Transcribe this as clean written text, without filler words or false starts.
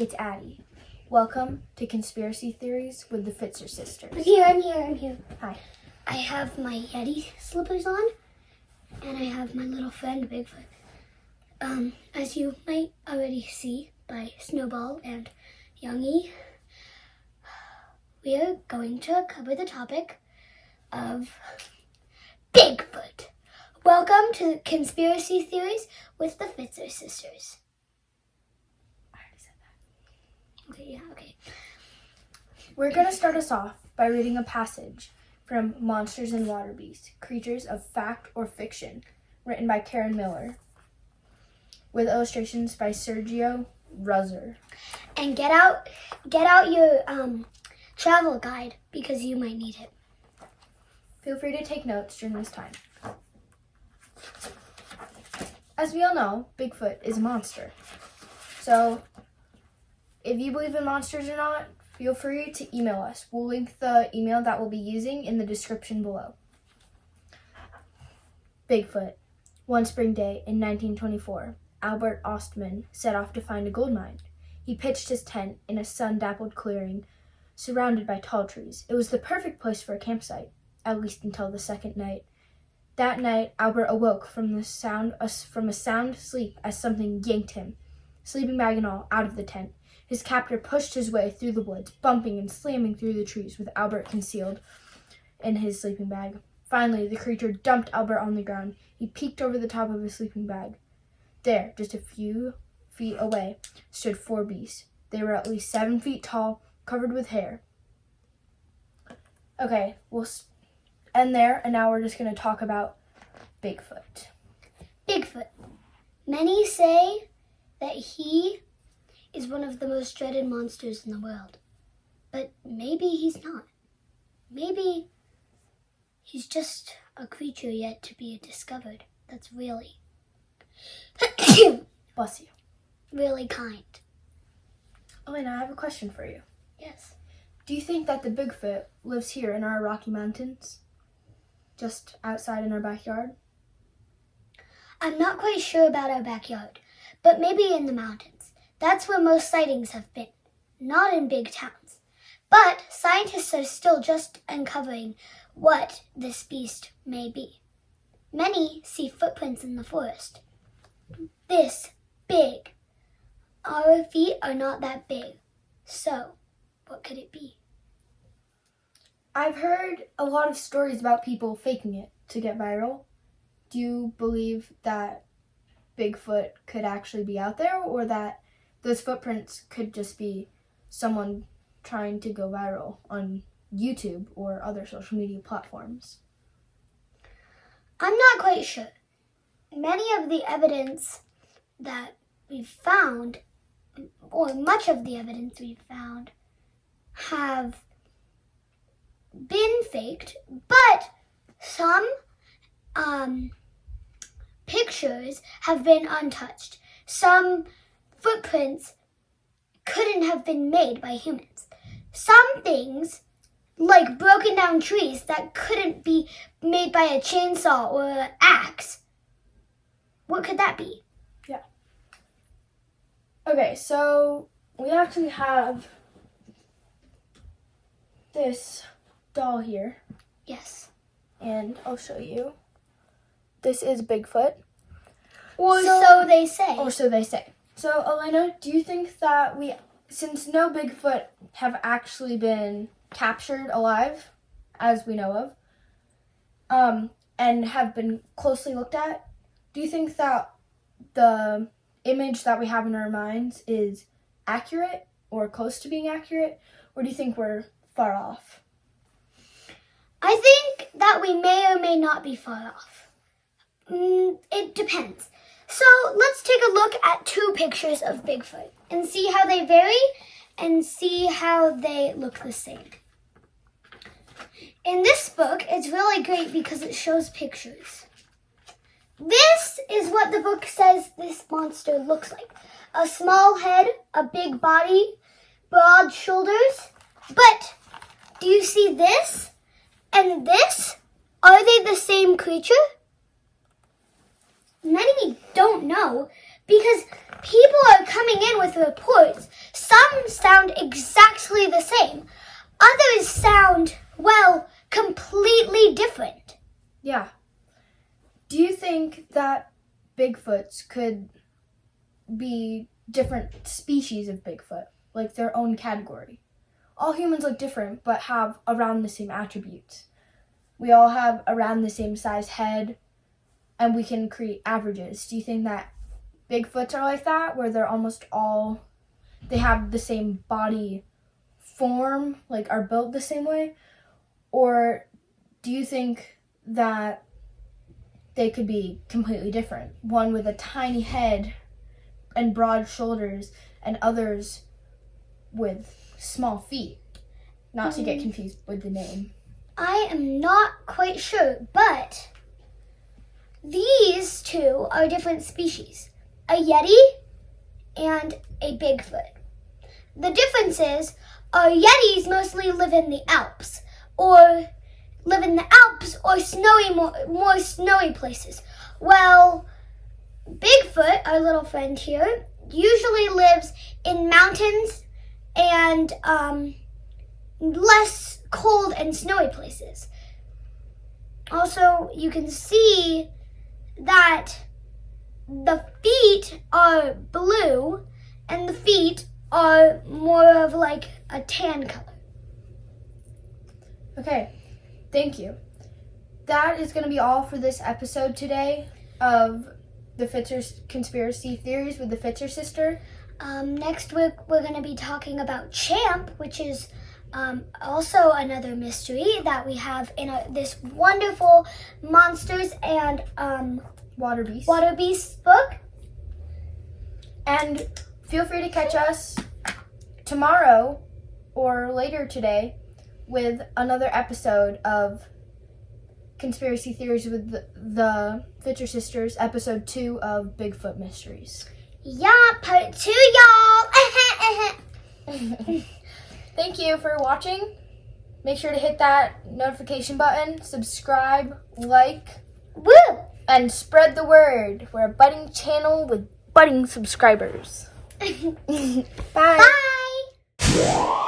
it's Addie. Welcome to Conspiracy Theories with the Pfitzer sisters. I'm here. Hi. I have my Yeti slippers on, and I have my little friend Bigfoot. As you might already see by Snowball and Youngie, we are going to cover the topic of Bigfoot. Welcome to Conspiracy Theories with the Pfitzer sisters. I already said that. Okay. We're going to start us off by reading a passage from Monsters and Water Beasts, Creatures of Fact or Fiction, written by Karen Miller, with illustrations by Sergio Ruzzer. And get out your travel guide because you might need it. Feel free to take notes during this time. As we all know, Bigfoot is a monster. So, if you believe in monsters or not, feel free to email us. We'll link the email that we'll be using in the description below. Bigfoot. One spring day in 1924, Albert Ostman set off to find a gold mine. He pitched his tent in a sun-dappled clearing surrounded by tall trees. It was the perfect place for a campsite, at least until the second night. That night, Albert awoke from a sound sleep as something yanked him, sleeping bag and all, out of the tent. His captor pushed his way through the woods, bumping and slamming through the trees with Albert concealed in his sleeping bag. Finally, the creature dumped Albert on the ground. He peeked over the top of his sleeping bag. There, just a few feet away, stood four beasts. They were at least 7 feet tall, covered with hair. Okay, we'll end there, and now we're just going to talk about Bigfoot. Bigfoot. Many say that he is one of the most dreaded monsters in the world. But maybe he's not. Maybe he's just a creature yet to be discovered that's really, Bless you. really kind. Elena, I have a question for you. Yes. Do you think that the Bigfoot lives here in our Rocky Mountains? Just outside in our backyard? I'm not quite sure about our backyard, but maybe in the mountains. That's where most sightings have been, not in big towns. But scientists are still just uncovering what this beast may be. Many see footprints in the forest. This big. Our feet are not that big. So, what could it be? I've heard a lot of stories about people faking it to get viral. Do you believe that Bigfoot could actually be out there, or that those footprints could just be someone trying to go viral on YouTube or other social media platforms? I'm not quite sure. Many of the evidence that we've found, or much of the evidence we've found, have been faked, but some pictures have been untouched. Some footprints couldn't have been made by humans. Some things, like broken down trees that couldn't be made by a chainsaw or an axe. What could that be? Yeah. Okay, so we actually have this doll here, Yes. and I'll show you. This is Bigfoot. Or so they say. Or so they say. So, Elena, do you think that since no Bigfoot have actually been captured alive, as we know of, and have been closely looked at, do you think that the image that we have in our minds is accurate or close to being accurate, or do you think we're far off? I think that we may or may not be far off. It depends. So let's take a look at two pictures of Bigfoot and see how they vary and see how they look the same. In this book, it's really great because it shows pictures. This is what the book says this monster looks like. A small head, a big body, broad shoulders. But do you see this and this? Are they the same creature? Many don't know because people are coming in with reports. Some Bigfoots could be different species of Bigfoot, like their own category. All humans look different, but have around the same attributes. We all have around the same size head, and we can create averages. Do you think that Bigfoots are like that, where they're almost all, they have the same body form, like are built the same way? Or do you think that they could be completely different? One with a tiny head and broad shoulders, and others with small feet. Not to get confused with the name. I am not quite sure, but these two are different species. A Yeti and a Bigfoot. The differences are Yetis mostly live in the Alps, or more snowy places. Well, Bigfoot, our little friend here, usually lives in mountains and less cold and snowy places. Also, you can see that the feet are blue and the feet are more of like a tan color. Okay, thank you. That is going to be all for this episode today of the Pfitzer's Conspiracy Theories with the Pfitzer sister. Next week, we're going to be talking about Champ, which is also another mystery that we have in this wonderful Monsters and Water Beasts book. And feel free to catch us tomorrow or later today with another episode of Conspiracy Theories with the Pfitzer Sisters, episode 2 of Bigfoot Mysteries. Yeah, part 2, y'all. Thank you for watching. Make sure to hit that notification button, subscribe, like, Woo! and spread the word. We're a budding channel with budding subscribers. Bye. Bye.